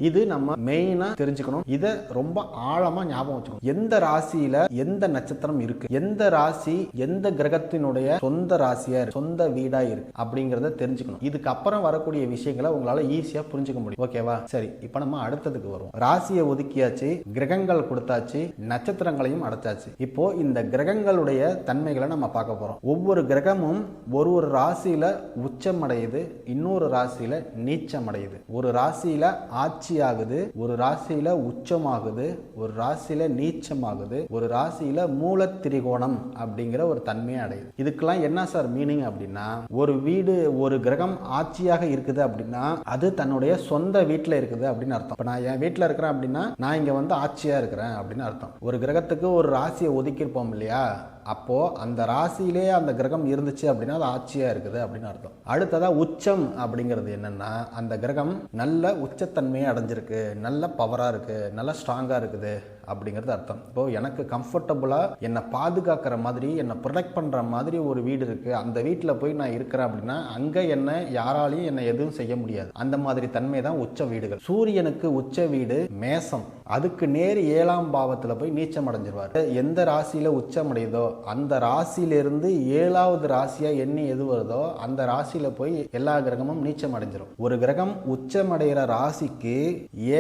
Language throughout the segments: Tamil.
இது நம்ம மெயினா தெரிஞ்சுக்கணும். இதை ரொம்ப ஆழமா ஞாபகம் வச்சுக்கணும். எந்த ராசியில எந்த நட்சத்திரம் இருக்கு, எந்த ராசி எந்த கிரகத்தினுடைய சொந்த ராசியா இருக்கு, சொந்த வீடா இருக்கு அப்படிங்கறத தெரிஞ்சுக்கணும். இதுக்கு அப்புறம் வரக்கூடிய விஷயங்களை உங்களால ஈஸியா புரிஞ்சுக்க முடியும். ஓகேவா? சரி, இப்ப நம்ம அடுத்ததுக்கு வருவோம். ராசியை ஒதுக்கியாச்சு, கிரகங்கள் கொடுத்தாச்சு, நட்சத்திரங்களையும் அடைச்சாச்சு. இப்போ இந்த கிரகங்களுடைய தன்மைகளை நம்ம பார்க்க போறோம். ஒவ்வொரு கிரகமும் ஒரு ஒரு ராசியில உச்சம் அடையுது, இன்னொரு ராசியில நீச்சம் அடையுது. ஒரு ராசியில ஆட்சி ஆகுது, ஒரு ராசியில உச்சமாகுது, ஒரு ராசியில நீச்சமாகுது, ஒரு ராசியில மூல திரிகோணம் அப்படிங்கிற ஒரு தன்மையை அடையுது. இதுக்கெல்லாம் என்ன சார் மீனிங் அப்படின்னா, ஒரு வீடு ஒரு கிரகம் ஆட்சியாக இருக்குது அப்படின்னா அது தன்னுடைய சொந்த வீட்டில் இருக்குது அப்படின்னு அர்த்தம். இப்ப நான் என் வீட்டில் இருக்கிறேன் அப்படின்னா நான் இங்க வந்து ஆட்சியா இருக்கிறேன் அப்படின்னு அர்த்தம். ஒரு கிரகத்துக்கு ஒரு ராசியை ஒதுக்கியிருப்போம் இல்லையா, அப்போ அந்த ராசியிலே அந்த கிரகம் இருந்துச்சு அப்படின்னா அது ஆட்சியா இருக்குது அப்படின்னு அர்த்தம். அடுத்ததா உச்சம் அப்படிங்கிறது என்னன்னா, அந்த கிரகம் நல்ல உச்சத்தன்மையை அடைஞ்சிருக்கு, நல்ல பவரா இருக்கு, நல்ல ஸ்ட்ராங்கா இருக்குது அப்படிங்கிறது அர்த்தம். இப்போ எனக்கு கம்ஃபர்டபுளா என்னை பாதுகாக்கிற மாதிரி, என்னை ப்ரொடெக்ட் பண்ற மாதிரி ஒரு வீடு இருக்கு, அந்த வீட்டில் போய் நான் இருக்கிறேன் அப்படின்னா அங்க என்ன யாராலையும் என்னை எதுவும் செய்ய முடியாது. அந்த மாதிரி தன்மை தான் உச்ச வீடுகள். சூரியனுக்கு உச்ச வீடு மேசம், அதுக்கு நேர் 7ஆம் பாவத்துல போய் நீச்சம் அடைஞ்சிருவார். எந்த ராசியில உச்சம் அடையுதோ அந்த ராசியிலிருந்து 7வது ராசியா எண்ணி எது வருதோ அந்த ராசியில போய் எல்லா கிரகமும் நீச்சம் அடைஞ்சிரும். ஒரு கிரகம் உச்சம் அடைகிற ராசிக்கு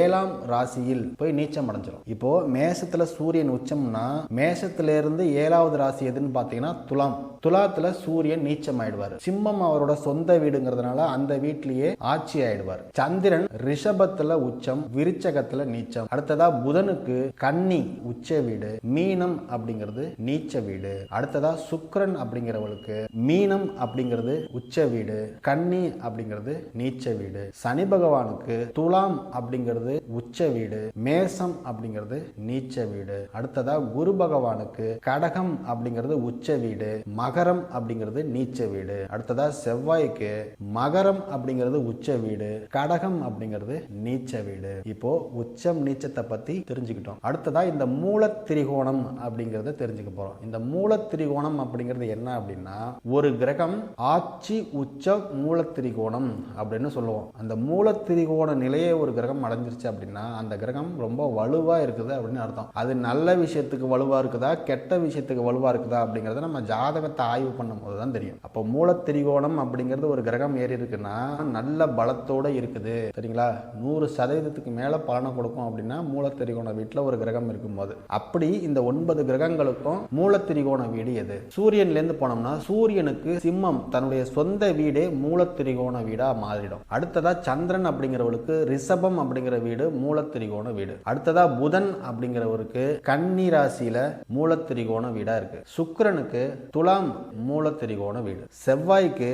7ஆம் ராசியில் போய் நீச்சம் அடைஞ்சிரும். இப்போ மேஷத்துல சூரியன் உச்சம்னா மேஷத்துல இருந்து 7வது ராசி எதுன்னு பாத்தீங்கன்னா துலாம். துலாத்துல சூரியன் நீச்சம் ஆயிடுவார். சிம்மம் அவரோட சொந்த வீடுங்கிறதுனால அந்த வீட்டிலேயே ஆட்சி ஆயிடுவார். சந்திரன் ரிஷபத்துல உச்சம், விருச்சகத்துல நீச்சம். அடுத்ததா புதனுக்கு கன்னி உச்ச வீடு, மீனம் அப்படிங்கிறது நீச்ச வீடு. அடுத்ததா சுக்கிரன் அப்படிங்கிறவளுக்கு மீனம் அப்படிங்கிறது உச்ச வீடு, கன்னி அப்படிங்கிறது நீச்ச வீடு. சனி பகவானுக்கு துலாம் அப்படிங்கிறது உச்ச வீடு, மேசம் அப்படிங்கிறது நீச்ச வீடு. அடுத்ததா குரு பகவானுக்கு கடகம் அப்படிங்கிறது உச்ச வீடு, மகரம் அப்படிங்கிறது நீச்ச வீடு. அடுத்ததா செவ்வாய்க்கு மகரம் அப்படிங்கிறது உச்ச வீடு, கடகம் அப்படிங்கிறது நீச்ச வீடு. இப்போ உச்சம் நீச்சத்தை பத்தி தெரிஞ்சுக்கிட்டோம். அடுத்ததா இந்த மூல திரிகோணம் அப்படிங்கறத தெரிஞ்சுக்க போறோம். இந்த மூல திரிகோணம் அப்படிங்கிறது என்ன அப்படின்னா, ஒரு கிரகம் ஆட்சி உச்ச மூல திரிகோணம் அப்படின்னு சொல்லுவோம். அந்த மூல திரிகோண நிலையை ஒரு கிரகம் அடைஞ்சிருச்சு அப்படின்னா அந்த கிரகம் ரொம்ப வலுவா இருக்குது அப்படின்னு அர்த்தம். அது நல்ல விஷயத்துக்கு வலுவா இருக்குதா, கெட்ட விஷயத்துக்கு வலுவா இருக்குதா அப்படிங்கறத நம்ம ஜாதகத்தை ஆய்வு பண்ணும் போதுதான் தெரியும். அப்போ மூல திரிகோணம் அப்படிங்கிறது ஒரு கிரகம் ஏறி இருக்குன்னா நல்ல பலத்தோட இருக்குது, சரிங்களா? 100% மேல பலனை கொடுக்கும் அப்படின்னா மூல திரிகோண வீட்டுல ஒரு கிரகம் இருக்கும்போது. அப்படி இந்த 9 கிரகங்களுக்கும் மூல திரிகோண வீடு எது? சூரியன்ல இருந்து போனோம்னா சூரியனுக்கு சிம்மம் தன்னுடைய சொந்த வீடே மூல திரிகோண வீடா மாறிடும். அடுத்ததா சந்திரன் அப்படிங்கிறவளுக்கு ரிஷபம் அப்படிங்கிற வீடு மூல திரிகோண வீடு. அடுத்ததா புதன் அப்படிங்கிறவருக்கு கன்னி ராசியில மூல திரிகோண வீடா இருக்கு. சுக்கிரனுக்கு துலாம் மூல திரிகோண வீடு. செவ்வாய்க்கு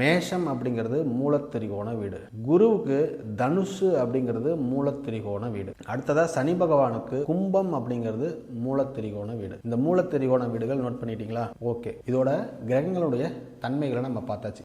மேஷம் அப்படிங்கிறது மூல திரிகோண வீடு. குருவுக்கு தனுசு அப்படிங்கிறது மூல திரிகோண வீடு. அடுத்ததா சனி பகவானுக்கு கும்பம் அப்படிங்கிறது மூல திரிகோண வீடு. இந்த மூல திரிகோண வீடுகள் நோட் பண்ணிட்டீங்களா? ஓகே, இதோட கிரகங்களுடைய தன்மைகளை நம்ம பார்த்தாச்சு.